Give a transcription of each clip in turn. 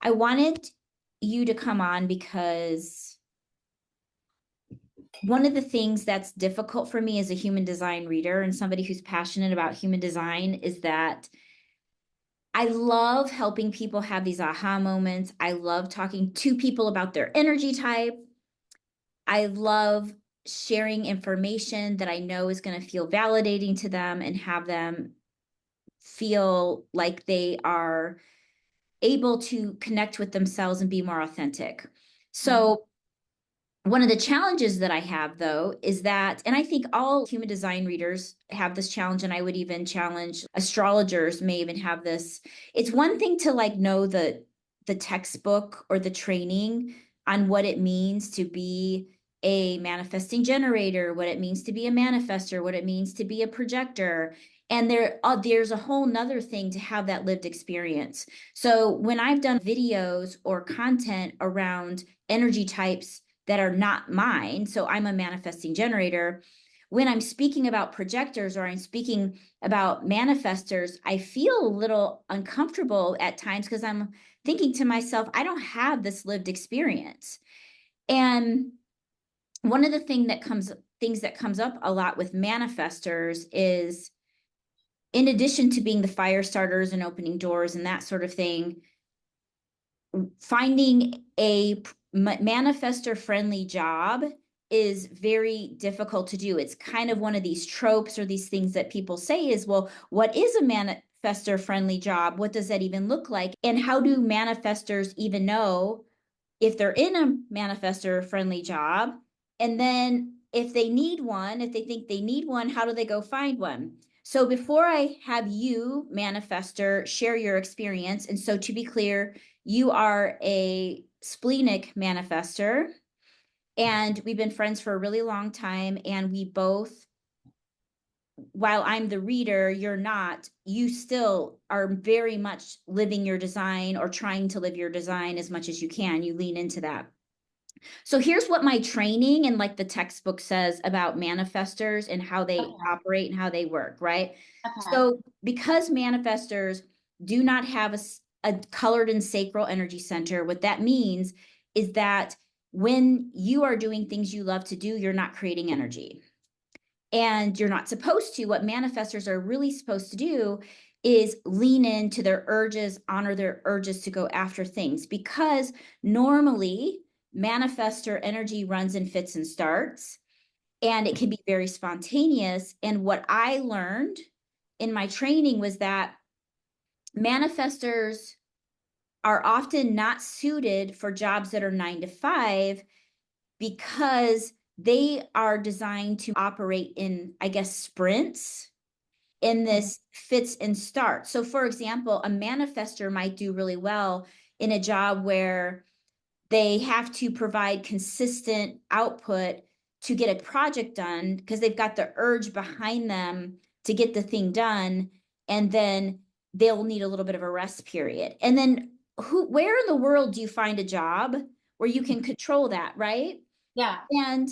I wanted you to come on because one of the things that's difficult for me as a human design reader and somebody who's passionate about human design is that I love helping people have these aha moments. I love talking to people about their energy type. I love sharing information that I know is going to feel validating to them and have them feel like they are able to connect with themselves and be more authentic. So one of the challenges that I have, though, is that, and I think all human design readers have this challenge, and I would even challenge astrologers may even have this. It's one thing to like know the textbook or the training on what it means to be a manifesting generator, what it means to be a manifestor, what it means to be a projector. And there's a whole nother thing to have that lived experience. So when I've done videos or content around energy types that are not mine, so I'm a manifesting generator, when I'm speaking about projectors or I'm speaking about manifestors, I feel a little uncomfortable at times because I'm thinking to myself, I don't have this lived experience. And one of the things that comes up a lot with manifestors is, in addition to being the fire starters and opening doors and that sort of thing, finding a manifestor friendly job is very difficult to do. It's kind of one of these tropes or these things that people say is, well, what is a manifestor friendly job? What does that even look like? And how do manifestors even know if they're in a manifestor friendly job? And then if they need one, if they think they need one, how do they go find one? So before I have you, manifestor, share your experience, and so to be clear, you are a splenic manifestor, and we've been friends for a really long time, and we both, while I'm the reader, you're not, you still are very much living your design or trying to live your design as much as you can. You lean into that. So here's what my training and like the textbook says about manifestors and how they operate and how they work, right? Okay. So because manifestors do not have a colored and sacral energy center, what that means is that when you are doing things you love to do, you're not creating energy. And you're not supposed to. What manifestors are really supposed to do is lean into their urges, honor their urges to go after things, because normally manifestor energy runs in fits and starts, and it can be very spontaneous. And what I learned in my training was that manifestors are often not suited for jobs that are 9 to 5 because they are designed to operate in, I guess, sprints in this fits and starts. So, for example, a manifestor might do really well in a job where they have to provide consistent output to get a project done because they've got the urge behind them to get the thing done. And then they'll need a little bit of a rest period. And then where in the world do you find a job where you can control that, right? Yeah. And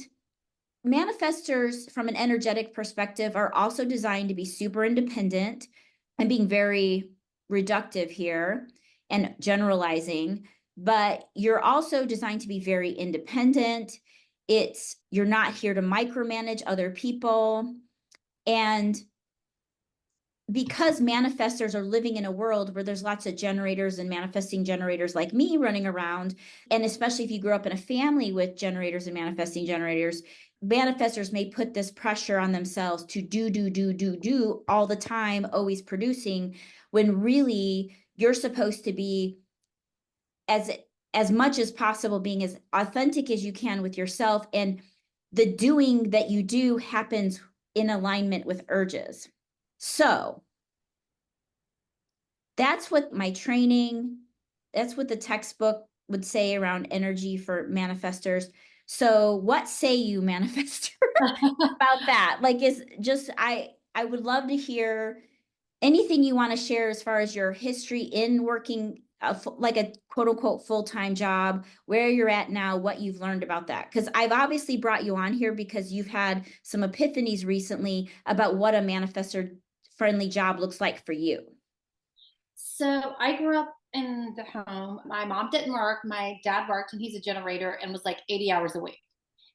manifestors, from an energetic perspective, are also designed to be super independent. I'm being very reductive here and generalizing, but you're also designed to be very independent. You're not here to micromanage other people. And because manifestors are living in a world where there's lots of generators and manifesting generators like me running around, and especially if you grew up in a family with generators and manifesting generators, manifestors may put this pressure on themselves to do all the time, always producing, when really you're supposed to be as as much as possible being as authentic as you can with yourself, and the doing that you do happens in alignment with urges. So that's what my training, that's what the textbook would say around energy for manifestors. So what say you, manifester, about that? Like, is just, I would love to hear anything you want to share as far as your history in working like a quote unquote full-time job, where you're at now, what you've learned about that. Because I've obviously brought you on here because you've had some epiphanies recently about what a manifestor friendly job looks like for you. So I grew up in the home. My mom didn't work. My dad worked, and he's a generator and was like 80 hours a week.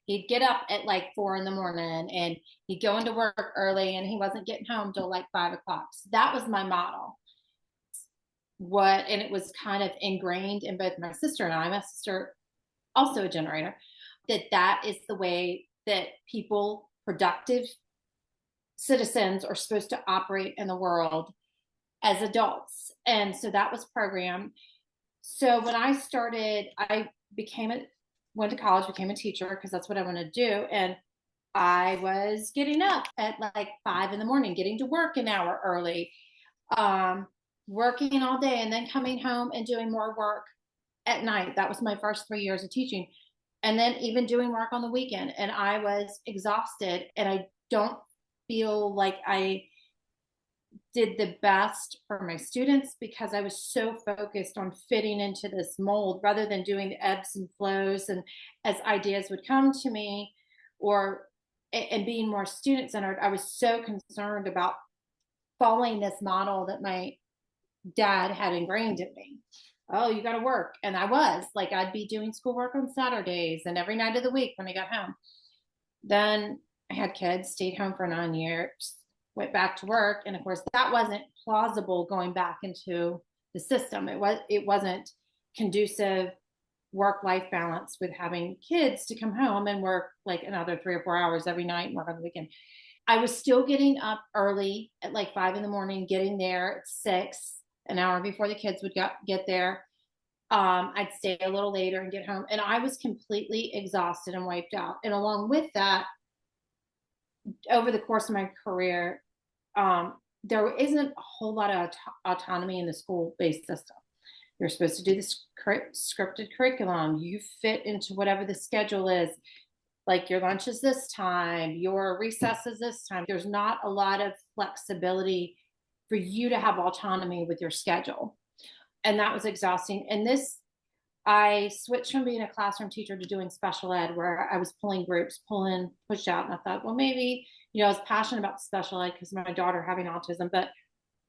He'd get up at like 4 in the morning and he'd go into work early, and he wasn't getting home till like 5 o'clock. So that was my model. And it was kind of ingrained in both my sister and I. My sister, also a generator, that is the way that people, productive citizens, are supposed to operate in the world as adults. And so that was programmed. So when I started, went to college, became a teacher because that's what I want to do. And I was getting up at like 5 in the morning, getting to work an hour early, um, working all day, and then coming home and doing more work at night. That was my first 3 years of teaching. And then even doing work on the weekend. And I was exhausted, and I don't feel like I did the best for my students because I was so focused on fitting into this mold rather than doing the ebbs and flows and as ideas would come to me, or and being more student centered. I was so concerned about following this model that my dad had ingrained in me. Oh, you got to work. And I was like, I'd be doing schoolwork on Saturdays and every night of the week when I got home. Then I had kids, stayed home for 9 years, went back to work. And of course, that wasn't plausible going back into the system. It wasn't conducive work-life balance with having kids to come home and work like another 3 or 4 hours every night and work on the weekend. I was still getting up early at like 5 in the morning, getting there at 6, an hour before the kids would get there. I'd stay a little later and get home, and I was completely exhausted and wiped out. And along with that, over the course of my career, there isn't a whole lot of autonomy in the school-based system. You're supposed to do this scripted curriculum. You fit into whatever the schedule is. Like your lunch is this time, your recess is this time. There's not a lot of flexibility for you to have autonomy with your schedule. And that was exhausting. And I switched from being a classroom teacher to doing special ed, where I was pulling groups, pushed out. And I thought, well, maybe, I was passionate about special ed because my daughter having autism, but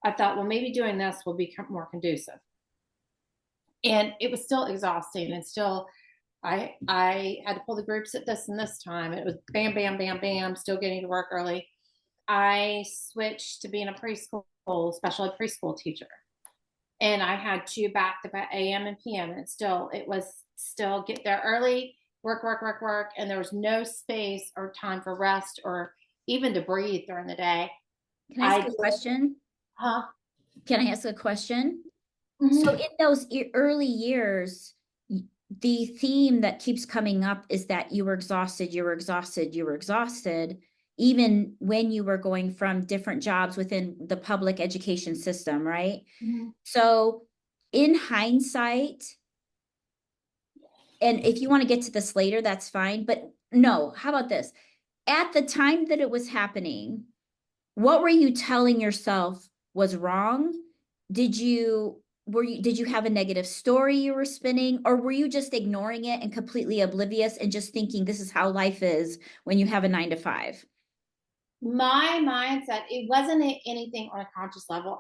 I thought, well, maybe doing this will become more conducive. And it was still exhausting, and still I had to pull the groups at this and this time. It was bam, bam, bam, bam, still getting to work early. I switched to being a special ed preschool teacher. And I had to back to back AM and PM. And it was still get there early, work, work, work, work. And there was no space or time for rest or even to breathe during the day. Can I ask a question? Huh? Can I ask a question? So Mm-hmm. in those early years, the theme that keeps coming up is that you were exhausted, you were exhausted, you were exhausted, even when you were going from different jobs within the public education system, right? Mm-hmm. So in hindsight, and if you want to get to this later, that's fine. But no, how about this? At the time that it was happening, what were you telling yourself was wrong? Did you have a negative story you were spinning, or were you just ignoring it and completely oblivious and just thinking this is how life is when you have a 9 to 5? My mindset, it wasn't anything on a conscious level.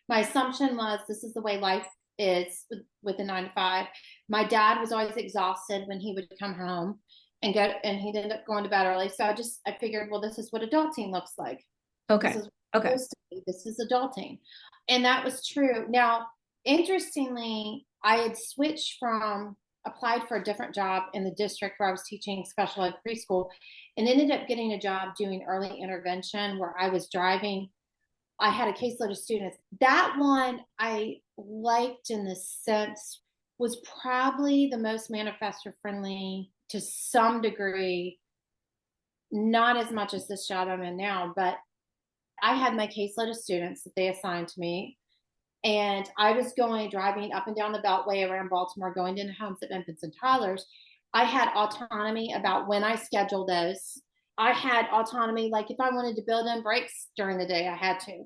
My assumption was this is the way life is with the 9 to 5. My dad was always exhausted when he would come home and he'd end up going to bed early. So I figured, well, this is what adulting looks like. This Okay. is Okay. supposed to be. This is adulting. And that was true. Now, interestingly, I had applied for a different job in the district where I was teaching special ed preschool, and ended up getting a job doing early intervention where I was driving. I had a caseload of students. That one I liked in the sense was probably the most manifestor friendly to some degree, not as much as this job I'm in now, but I had my caseload of students that they assigned to me. And I was driving up and down the Beltway around Baltimore, going into homes of infants and toddlers. I had autonomy about when I scheduled those. I had autonomy, like if I wanted to build in breaks during the day, I had to.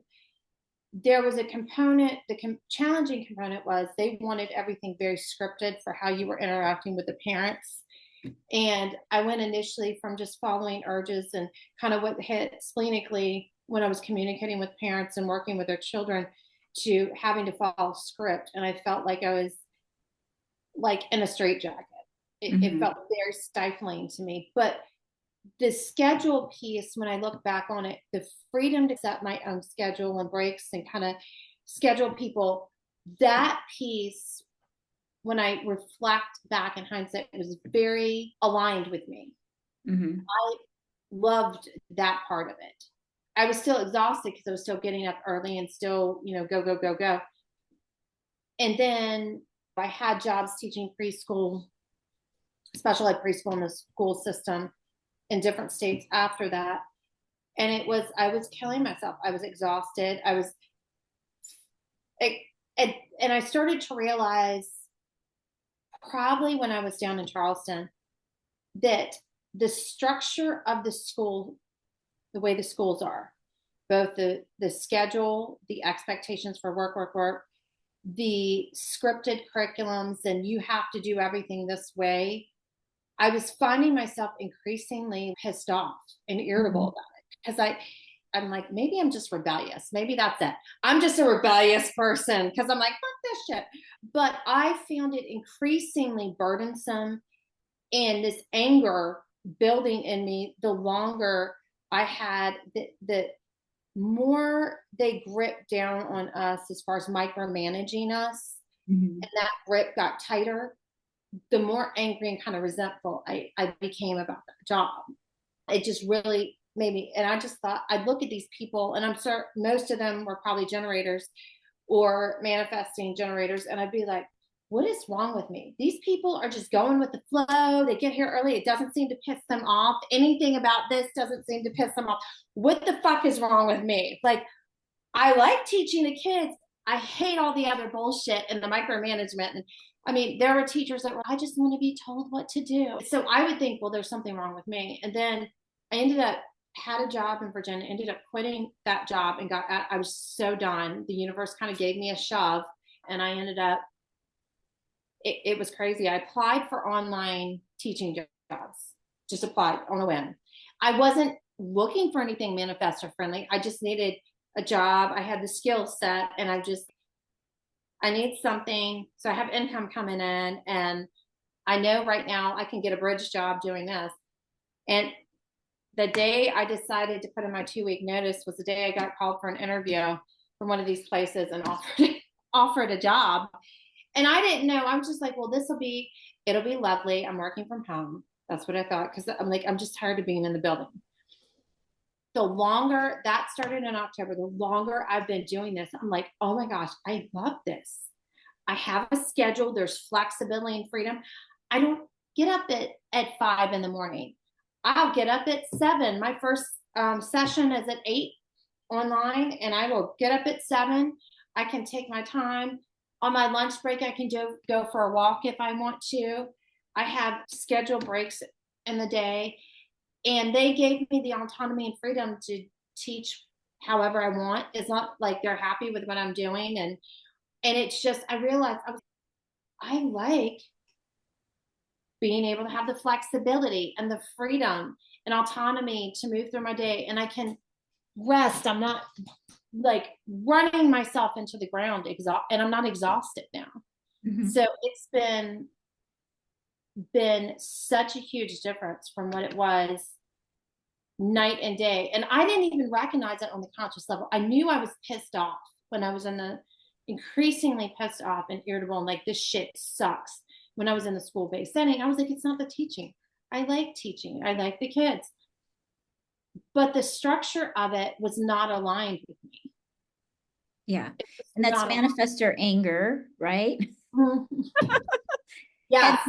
There was a component, challenging component was they wanted everything very scripted for how you were interacting with the parents. And I went initially from just following urges and kind of what hit spleenically when I was communicating with parents and working with their children. to having to follow script. And I felt like I was like in a straitjacket. It Mm-hmm. felt very stifling to me. But the schedule piece, when I look back on it, the freedom to set my own schedule and breaks and kind of schedule people, that piece, when I reflect back in hindsight, was very aligned with me. Mm-hmm. I loved that part of it. I was still exhausted because I was still getting up early and still, go, go, go, go. And then I had jobs teaching preschool, special ed preschool in the school system in different states after that. And I was killing myself. I was exhausted. It, and I started to realize probably when I was down in Charleston that the structure of the school, the way the schools are, both the schedule, the expectations for work, work, work, the scripted curriculums, and you have to do everything this way. I was finding myself increasingly pissed off and irritable Mm-hmm. about it because I'm like, maybe I'm just rebellious. Maybe that's it. I'm just a rebellious person because I'm like, fuck this shit. But I found it increasingly burdensome and this anger building in me the longer I had the more they gripped down on us as far as micromanaging us, Mm-hmm. and that grip got tighter, the more angry and kind of resentful I became about that job. It just really made me, and I just thought I'd look at these people, and I'm sure most of them were probably generators or manifesting generators, and I'd be like, what is wrong with me? These people are just going with the flow. They get here early. It doesn't seem to piss them off. Anything about this doesn't seem to piss them off. What the fuck is wrong with me? Like, I like teaching the kids. I hate all the other bullshit and the micromanagement. And I mean, there were teachers that were, I just want to be told what to do. So I would think, well, there's something wrong with me. And then I ended up, had a job in Virginia, ended up quitting that job and I was so done. The universe kind of gave me a shove and I ended up, it was crazy. I applied for online teaching jobs, just applied on a whim. I wasn't looking for anything manifestor friendly. I just needed a job. I had the skill set and I need something. So I have income coming in and I know right now I can get a bridge job doing this. And the day I decided to put in my 2-week notice was the day I got called for an interview from one of these places and offered a job. And I didn't know. I was just like, well, it'll be lovely. I'm working from home. That's what I thought. Cause I'm like, I'm just tired of being in the building. The longer that started in October, the longer I've been doing this, I'm like, oh my gosh, I love this. I have a schedule. There's flexibility and freedom. I don't get up at 5 in the morning. I'll get up at 7. My first session is at 8 online, and I will get up at 7. I can take my time. On my lunch break, I can go for a walk if I want to. I have scheduled breaks in the day, and they gave me the autonomy and freedom to teach however I want. It's not like they're happy with what I'm doing, and it's just I realized I like being able to have the flexibility and the freedom and autonomy to move through my day, and I can rest. I'm not like running myself into the ground and I'm not exhausted now. Mm-hmm. So it's been such a huge difference from what it was night and day. And I didn't even recognize it on the conscious level. I knew I was pissed off when I was in the increasingly pissed off and irritable and like this shit sucks. When I was in the school-based setting, I was like, it's not the teaching. I like teaching. I like the kids. But the structure of it was not aligned with me. Yeah. It was And that's not aligned. manifestor anger, right? And Yes.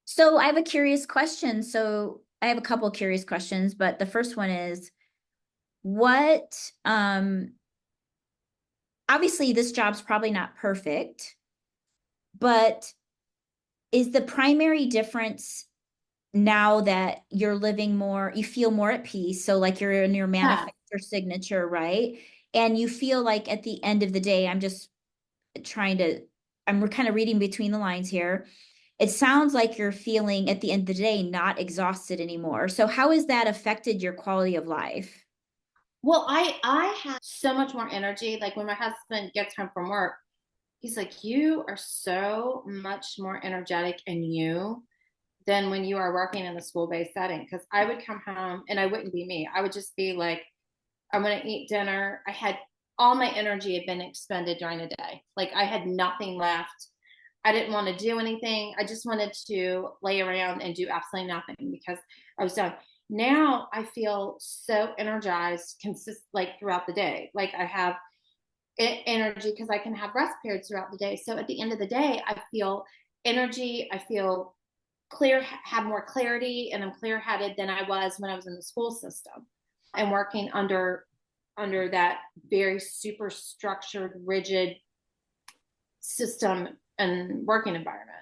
so I have a curious question. So I have a couple curious questions, but the first one is what obviously this job's probably not perfect, but is the primary difference now that you're living more, you feel more at peace. So like you're in your Yeah. manifestor signature, right? And you feel like at the end of the day, trying to, I'm kind of reading between the lines here. It sounds like you're feeling at the end of the day not exhausted anymore. So how has that affected your quality of life? Well, I have so much more energy. Like when my husband gets home from work, he's like, "You are so much more energetic in you than when you are working in the school-based setting." Because I would come home and I wouldn't be me. I would just be like, I'm going to eat dinner. I had all my energy had been expended during the day. Like I had nothing left. I didn't want to do anything. I just wanted to lay around and do absolutely nothing because I was done. Now I feel so energized, like throughout the day. Like I have energy because I can have rest periods throughout the day. So at the end of the day, I feel energy. I feel clear, have more clarity, and I'm clear headed than I was when I was in the school system and working under that very super structured, rigid system and working environment.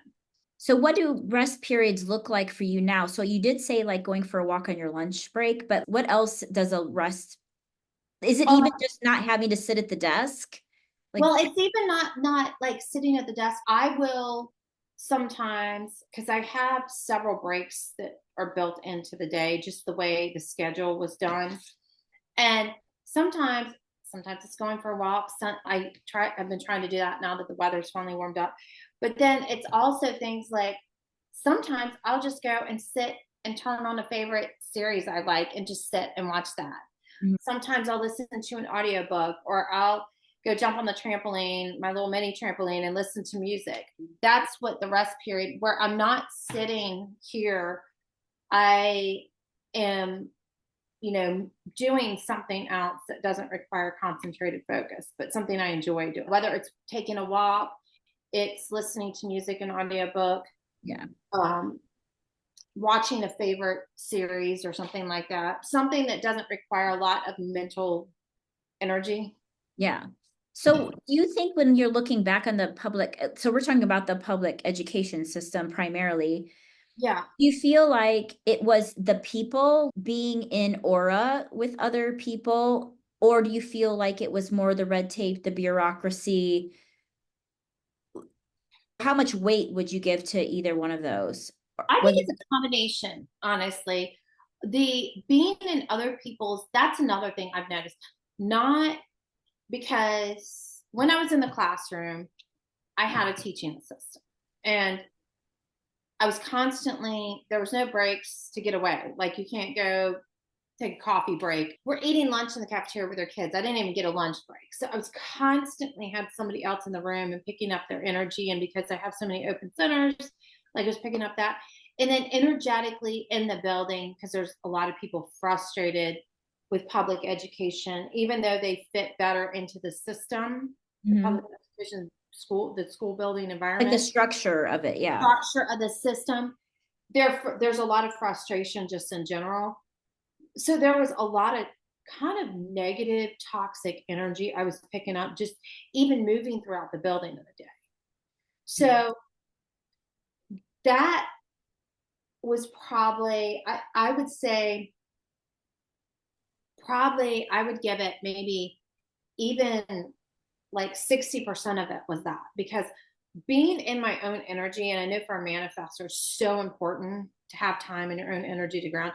So what do rest periods look like for you now? So you did say like going for a walk on your lunch break, but what else does a rest, is it Um, even just not having to sit at the desk? Like, well, it's even not like sitting at the desk. I will sometimes because I have several breaks that are built into the day, just the way the schedule was done. And sometimes it's going for a walk. I've been trying to do that now that the weather's finally warmed up. But then it's also things like sometimes I'll just go and sit and turn on a favorite series I like and just sit and watch that. mhm. Sometimes I'll listen to an audiobook or I'll go jump on the trampoline, my little mini trampoline, and listen to music. That's what the rest period where I'm not sitting here. I am doing something else that doesn't require concentrated focus, but something I enjoy doing. Whether it's taking a walk, it's listening to music and audiobook, Yeah. um, watching a favorite series or something like that. Something that doesn't require a lot of mental energy. Yeah. So do you think when you're looking back on the public, so we're talking about the public education system primarily, Yeah. do you feel like it was the people being in aura with other people, or do you feel like it was more the red tape, the bureaucracy? How much weight would you give to either one of those? I think Was it's a combination, honestly. The being in other people's, that's another thing I've noticed. Not because when I was in the classroom, I had a teaching assistant. And I was constantly, there was no breaks to get away. Like you can't go take a coffee break. We're eating lunch in the cafeteria with our kids. I didn't even get a lunch break. So I was constantly had somebody else in the room and picking up their energy. And because I have so many open centers, like I was picking up that. And then energetically in the building, because there's a lot of people frustrated with public education, even though they fit better into the system, the Mhm. public education school, the school building Like the environment, structure of it, yeah. structure of the system, there's a lot of frustration just in general. So there was a lot of kind of negative, toxic energy I was picking up, just even moving throughout the building in a day. So that was probably, I would say, probably I would give it maybe even like 60% of it was that because being in my own energy, and I know for a manifestor, so important to have time in your own energy to ground.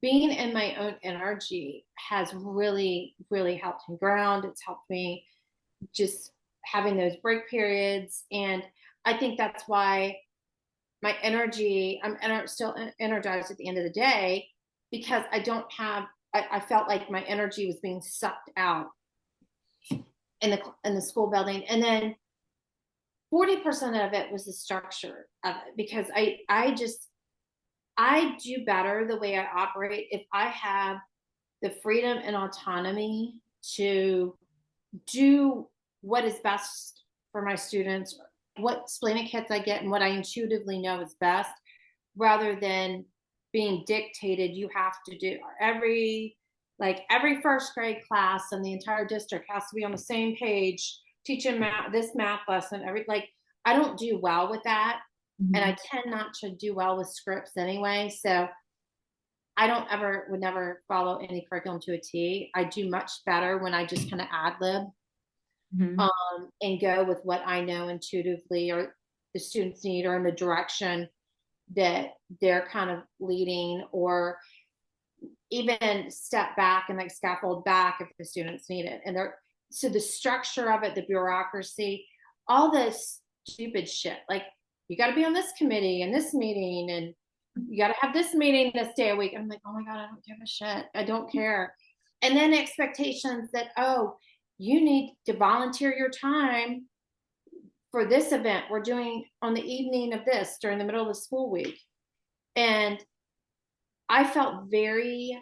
Being in my own energy has really, really helped me ground. It's helped me just having those break periods. And I think that's why my energy, still energized at the end of the day because I don't have, I felt like my energy was being sucked out in the school building. And then 40% of it was the structure of it because I do better the way I operate if I have the freedom and autonomy to do what is best for my students, what splenic hits I get, and what I intuitively know is best, rather than being dictated. You have to do every first grade class in the entire district has to be on the same page, teaching this math lesson. I don't do well with that, and Mhm. I tend not to do well with scripts anyway. So I don't ever would never follow any curriculum to a T. I do much better when I just kind of ad lib Mhm. and go with what I know intuitively or the students need or in the direction that they're kind of leading or even step back and like scaffold back if the students need it. And they're, so the structure of it, the bureaucracy, all this stupid shit, like you got to be on this committee and this meeting, and you got to have this meeting this day a week. And I'm like, oh my God, I don't give a shit. I don't care. And then expectations that, oh, you need to volunteer your time for this event we're doing on the evening of this during the middle of the school week. And I felt very,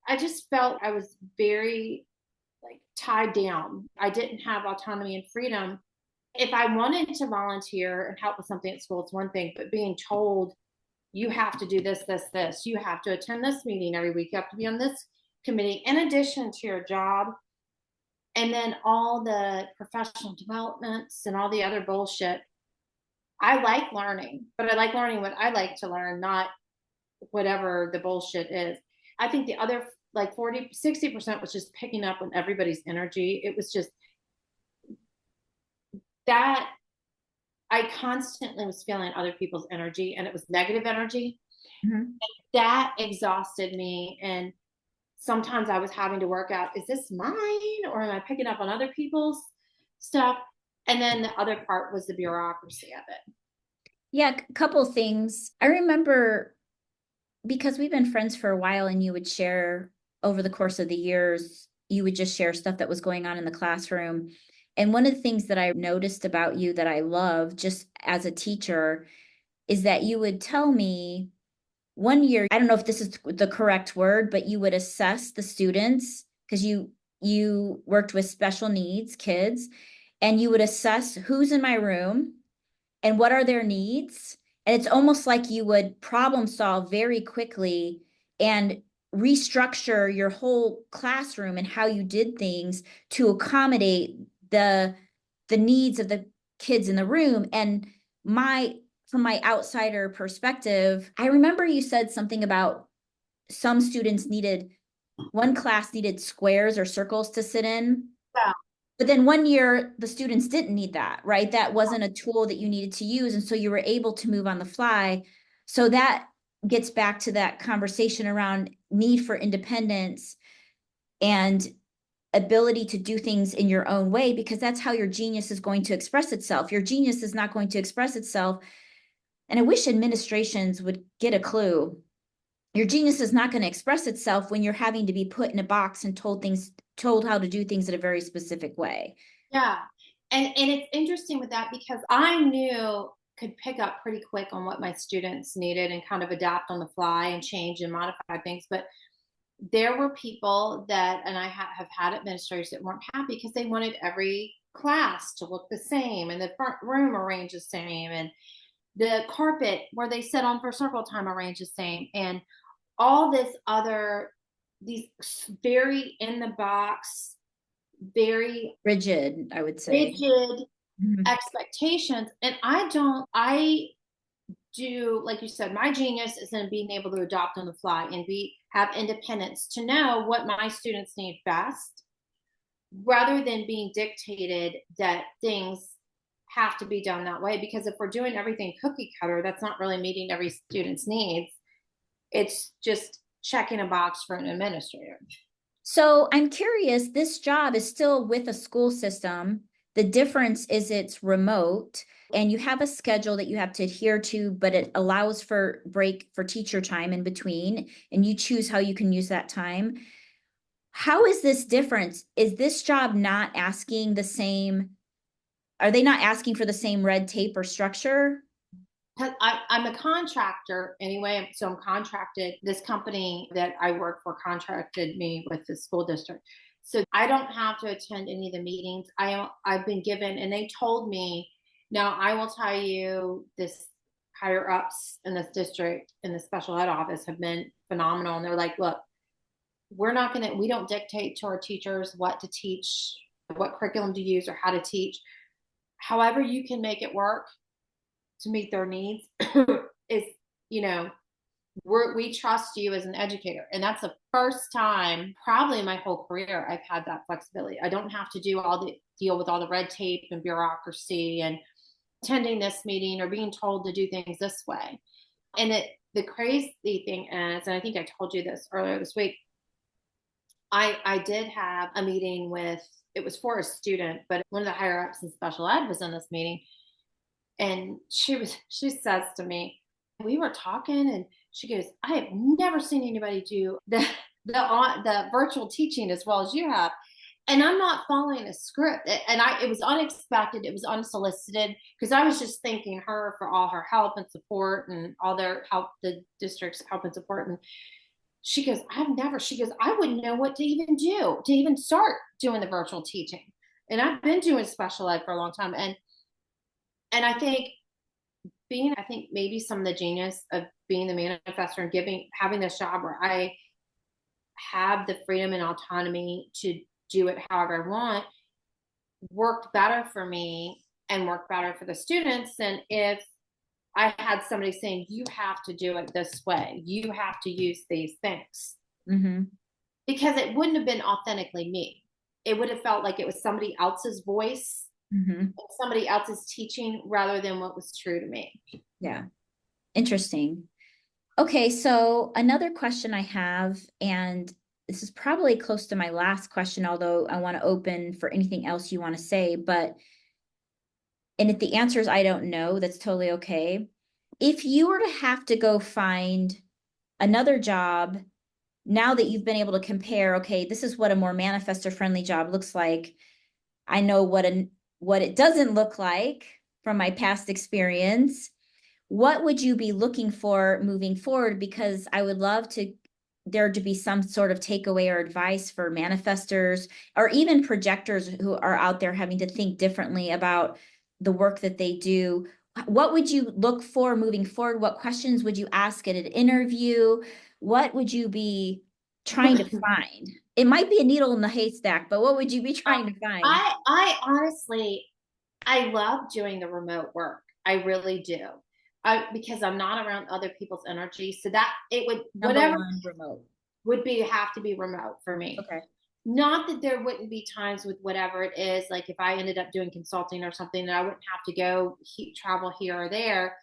I just felt I was very like tied down. I didn't have autonomy and freedom. If I wanted to volunteer and help with something at school, it's one thing, but being told you have to do this, this, this, you have to attend this meeting every week, you have to be on this committee in addition to your job, and then all the professional developments and all the other bullshit. I like learning, but I like learning what I like to learn, not whatever the bullshit is. I think the other like 40, 60% was just picking up on everybody's energy. It was just that I constantly was feeling other people's energy, and it was negative energy. Mm-hmm. That exhausted me. And sometimes I was having to work out, is this mine or am I picking up on other people's stuff? And then the other part was the bureaucracy of it. Yeah, a couple things. I remember because we've been friends for a while, and you would share over the course of the years, you would just share stuff that was going on in the classroom. And one of the things that I noticed about you that I love just as a teacher is that you would tell me one year, I don't know if this is the correct word, but you would assess the students because you worked with special needs kids, and you would assess who's in my room and what are their needs. And it's almost like you would problem solve very quickly and restructure your whole classroom and how you did things to accommodate the needs of the kids in the room. And my from my outsider perspective, I remember you said something about some students needed one class needed squares or circles to sit in. Yeah. But then one year, the students didn't need that, right? That wasn't a tool that you needed to use. And so you were able to move on the fly. So that gets back to that conversation around need for independence and ability to do things in your own way, because that's how your genius is going to express itself. Your genius is not going to express itself. And I wish administrations would get a clue. Your genius is not going to express itself when you're having to be put in a box and told how to do things in a very specific way. Yeah. And it's interesting with that because I knew could pick up pretty quick on what my students needed and kind of adapt on the fly and change and modify things. But there were people that, and I have had administrators that weren't happy because they wanted every class to look the same and the front room arranged the same and the carpet where they sit on for circle time arranged the same, and all this other, these very in the box, very Rigid, I would say. rigid Mhm. expectations. And I do, like you said, my genius is in being able to adopt on the fly and have independence to know what my students need best rather than being dictated that things have to be done that way. Because if we're doing everything cookie cutter, that's not really meeting every student's needs. It's just checking a box for an administrator. So I'm curious, this job is still with a school system. The difference is it's remote and you have a schedule that you have to adhere to, but it allows for break for teacher time in between, and you choose how you can use that time. How is this different? Is this job not asking the same? Are they not asking for the same red tape or structure? I'm a contractor anyway, so I'm contracted. This company that I work for contracted me with the school district, so I don't have to attend any of the meetings. I've been given, and they told me. Now I will tell you, this higher ups in this district in the special ed office have been phenomenal, and they're like, look, we don't dictate to our teachers what to teach, what curriculum to use, or how to teach. However, you can make it work to meet their needs is, you know, we trust you as an educator. And that's the first time probably in my whole career I've had that flexibility. I don't have to deal with all the red tape and bureaucracy and attending this meeting or being told to do things this way. And the crazy thing is, and I think I told you this earlier this week, I did have a meeting with, it was for a student, but one of the higher ups in special ed was in this meeting. And she says to me, we were talking and she goes, I have never seen anybody do the virtual teaching as well as you have. And I'm not following a script. And it was unexpected. It was unsolicited because I was just thanking her for all her help and support and all their help, the district's help and support. And she goes, she goes, I wouldn't know what to even do to even start doing the virtual teaching. And I've been doing special ed for a long time. And I think I think maybe some of the genius of being the manifestor and having this job where I have the freedom and autonomy to do it however I want worked better for me and worked better for the students than if I had somebody saying, you have to do it this way. You have to use these things. Mm-hmm. Because it wouldn't have been authentically me. It would have felt like it was somebody else's voice, Mm-hmm. somebody else's teaching rather than what was true to me. Yeah. Interesting. Okay, so another question I have, and this is probably close to my last question, although I want to open for anything else you want to say, and if the answer is I don't know, that's totally okay. If you were to have to go find another job, now that you've been able to compare, okay, this is what a more manifestor friendly job looks like. I know what it doesn't look like from my past experience. What would you be looking for moving forward? Because I would love there to be some sort of takeaway or advice for manifestors or even projectors who are out there having to think differently about the work that they do. What would you look for moving forward? What questions would you ask at an interview? What would you be trying to find? It might be a needle in the haystack, but what would you be trying to find? I honestly, I love doing the remote work. I really do. Because I'm not around other people's energy. So that it would, Number whatever one, remote. would be, have to be remote for me. Okay. Not that there wouldn't be times with whatever it is, like if I ended up doing consulting or something, that I wouldn't have to go travel here or there.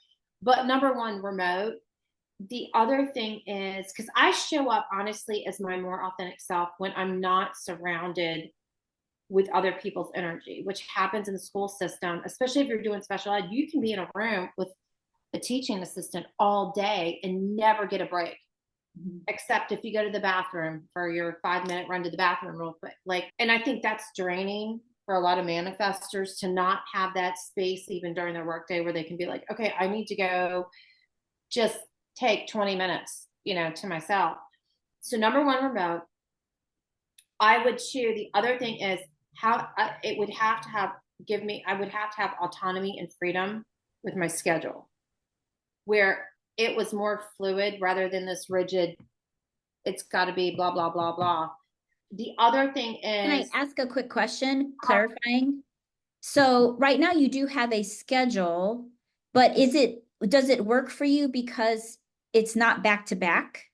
But number one, remote. The other thing is because I show up honestly as my more authentic self when I'm not surrounded with other people's energy, which happens in the school system, especially if you're doing special ed. You can be in a room with a teaching assistant all day and never get a break, except if you go to the bathroom for your 5-minute run to the bathroom real quick. And I think that's draining for a lot of manifestors to not have that space even during their workday where they can be like, okay, I need to go just take 20 minutes, to myself. So number one, remote. I would choose. The other thing is how it would have to have I would have to have autonomy and freedom with my schedule where it was more fluid rather than this rigid, it's got to be blah, blah, blah, blah. The other thing Can I is, ask a quick question, clarifying? So right now you do have a schedule, but does it work for you because it's not back to back?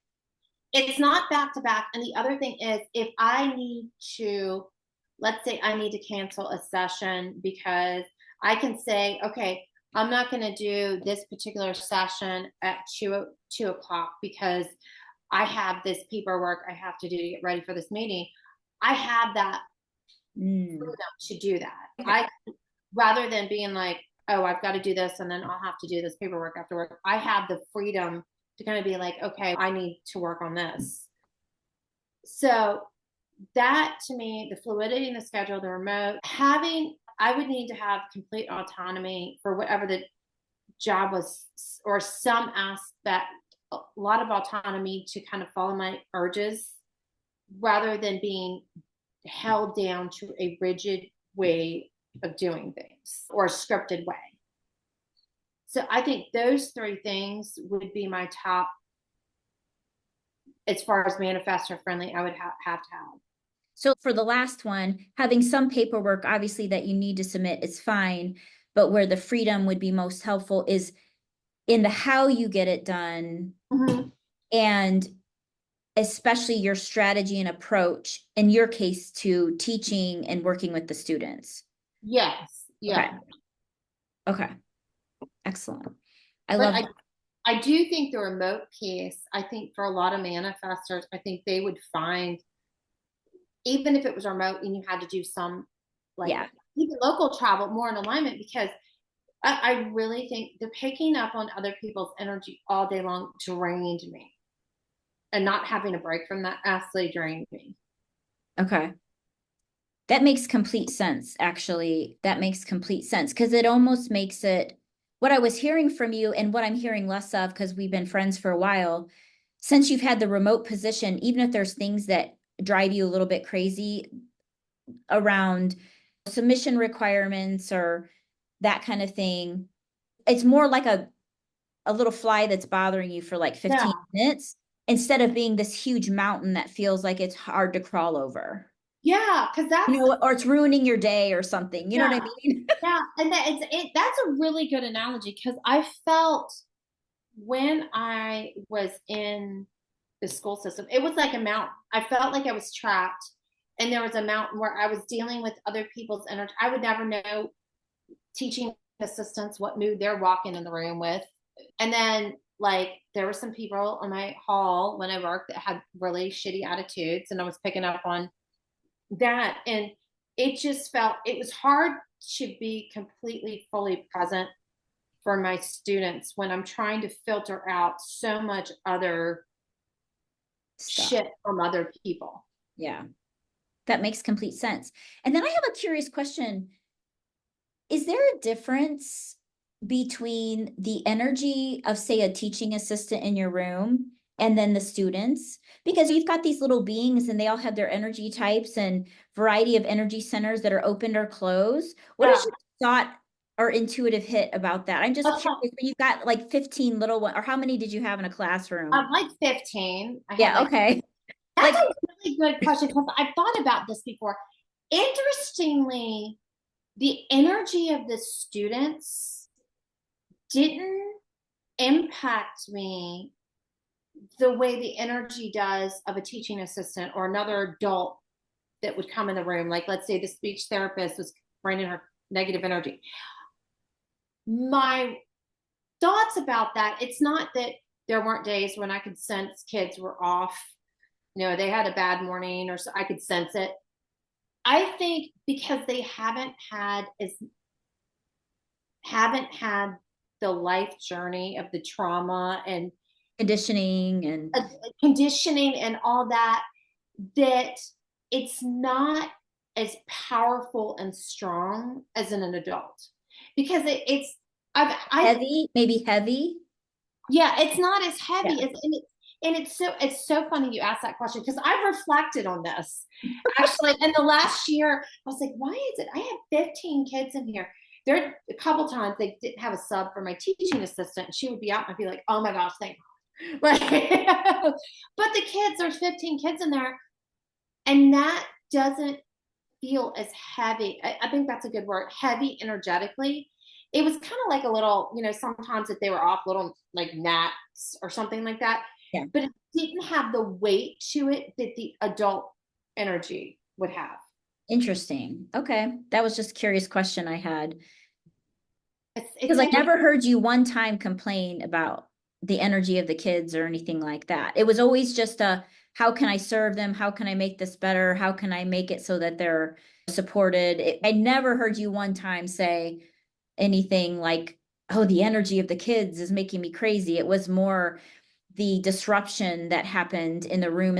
it's not back to back. And the other thing is, if I need to, let's say I need to cancel a session because I can say, okay, I'm not going to do this particular session at 2 o'clock because I have this paperwork I have to do to get ready for this meeting. I have that freedom to do that. Okay. Rather than being like, oh, I've got to do this and then I'll have to do this paperwork after work. I have the freedom to kind of be like, okay, I need to work on this. So that to me, the fluidity in the schedule, the remote, I would need to have complete autonomy for whatever the job was, or some aspect, a lot of autonomy to kind of follow my urges rather than being held down to a rigid way of doing things or a scripted way. So I think those three things would be my top as far as manifestor friendly. I would have to have. So for the last one, having some paperwork, obviously that you need to submit is fine, but where the freedom would be most helpful is in the how you get it done and especially your strategy and approach, in your case, to teaching and working with the students. Yes. Yeah. Okay. Excellent. I But love that. I do think the remote piece, I think for a lot of manifestors, I think they would find even if it was remote and you had to do some like Yeah. even local travel more in alignment, because I really think the picking up on other people's energy all day long drained me, and not having a break from that absolutely drained me. Okay. That makes complete sense, actually. That makes complete sense because it almost makes it what I was hearing from you and what I'm hearing less of because we've been friends for a while. Since you've had the remote position, even if there's things that drive you a little bit crazy around submission requirements or that kind of thing, it's more like a little fly that's bothering you for like Yeah, 15 minutes instead of being this huge mountain that feels like it's hard to crawl over. yeah, because that's Or it's ruining your day or something. You know what I yeah, mean? yeah, and that's a really good analogy, because I felt when I was in the school system, it was like a mountain. I felt like I was trapped, and there was a mountain where I was dealing with other people's energy. I would never know teaching assistants what mood they're walking in the room with. And then like there were some people on my hall when I worked that had really shitty attitudes, and I was picking up on that. And it just felt it was hard to be completely fully present for my students when I'm trying to filter out so much other Stuff. shit from other people. Yeah, that makes complete sense. And then I have a curious question. Is there a difference between the energy of, say, a teaching assistant in your room and then the students? Because you've got these little beings and they all have their energy types and variety of energy centers that are opened or closed. What Yeah. is your thought or intuitive hit about that? I'm just Okay. curious. When you've got like 15 little ones, or how many did you have in a classroom? I'm like 15. I had Yeah, like, okay. that's Like, a really good question, because I've thought about this before. Interestingly, the energy of the students didn't impact me the way the energy does of a teaching assistant or another adult that would come in the room. Like, let's say the speech therapist was bringing her negative energy. My thoughts about that, it's not that there weren't days when I could sense kids were off, they had a bad morning, or so I could sense it. I think because they haven't had the life journey of the trauma and conditioning and uh, conditioning and all that, that it's not as powerful and strong as in an adult, because it's I heavy, maybe heavy. yeah, it's not as heavy Yeah. as, and it's so funny you asked that question, because I've reflected on this actually in the last year. I was like, why is it I have 15 kids in here? There a couple times they didn't have a sub for my teaching assistant, and she would be out and I'd be like, oh my gosh, thank God. Like, but the kids, there's 15 kids in there, and that doesn't feel as heavy. I think that's a good word, heavy energetically. It was kind of like a little, sometimes if they were off, little like naps or something like that, Yeah. but it didn't have the weight to it that the adult energy would have. Interesting. Okay. That was just a curious question I had. It's Because I interesting. never heard you one time complain about the energy of the kids or anything like that. It was always just a, how can I serve them? How can I make this better? How can I make it so that they're supported? I never heard you one time say anything like, oh, the energy of the kids is making me crazy. It was more the disruption that happened in the room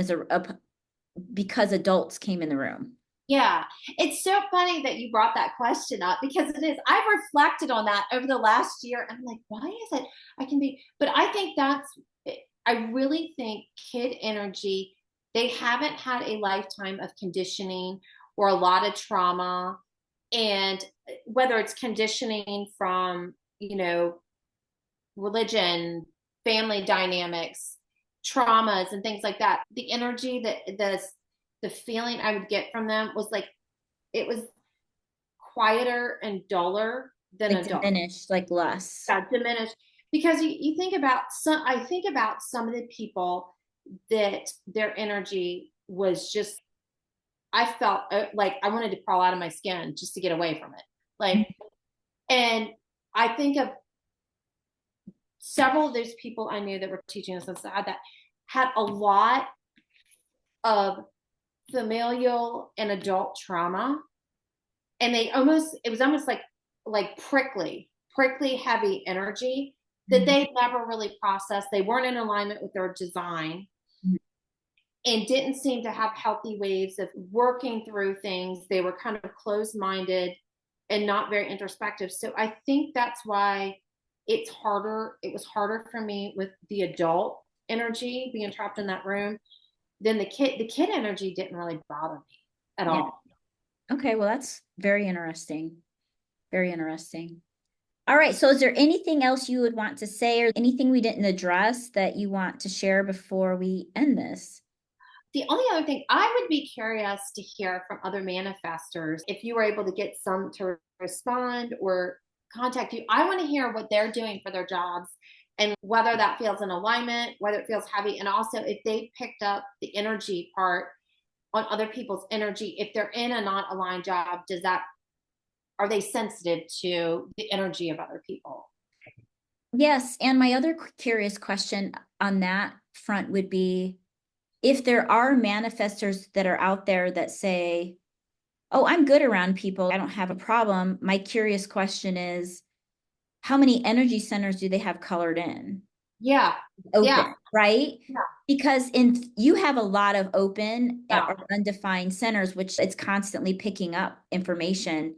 because adults came in the room. Yeah, it's so funny that you brought that question up, because it is. I've reflected on that over the last year. I'm like, why is it I can be, but I think I really think kid energy, they haven't had a lifetime of conditioning or a lot of trauma. And whether it's conditioning from, religion, family dynamics, traumas, and things like that, the energy that the feeling I would get from them was like it was quieter and duller than Like adult. diminished, like less. Yeah, diminished. Because you think about some, I think about some of the people that their energy was just, I felt like I wanted to crawl out of my skin just to get away from it. Like, and I think of several of those people I knew that were teaching us that had a lot of familial and adult trauma, and it was almost like prickly heavy energy that Mhm. they never really processed. They weren't in alignment with their design and didn't seem to have healthy ways of working through things. They were kind of closed-minded and not very introspective. So I think that's why it was harder for me with the adult energy being trapped in that room than the kid energy didn't really bother me at Yeah. all. Okay, well, that's very interesting. Very interesting. All right, so is there anything else you would want to say or anything we didn't address that you want to share before we end this? The only other thing I would be curious to hear from other manifestors, if you were able to get some to respond or contact you, I want to hear what they're doing for their jobs and whether that feels in alignment, whether it feels heavy, and also if they picked up the energy part on other people's energy. If they're in a not aligned job, are they sensitive to the energy of other people? Yes, and my other curious question on that front would be if there are manifestors that are out there that say, "Oh, I'm good around people. I don't have a problem." My curious question is, how many energy centers do they have colored in? Yeah, yeah, Open, right? yeah, Because you have a lot of open yeah. or undefined centers, which it's constantly picking up information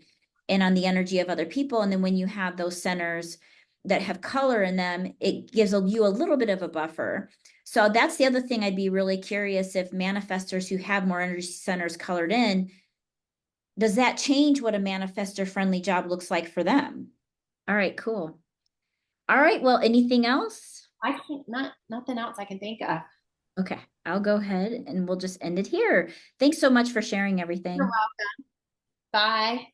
and on the energy of other people. And then when you have those centers that have color in them, it gives you a little bit of a buffer. So that's the other thing I'd be really curious if manifestors who have more energy centers colored in, does that change what a manifestor friendly job looks like for them? All right, cool. All right, well, anything else? I can't, nothing else I can think of. Okay, I'll go ahead and we'll just end it here. Thanks so much for sharing You're everything. welcome. Bye.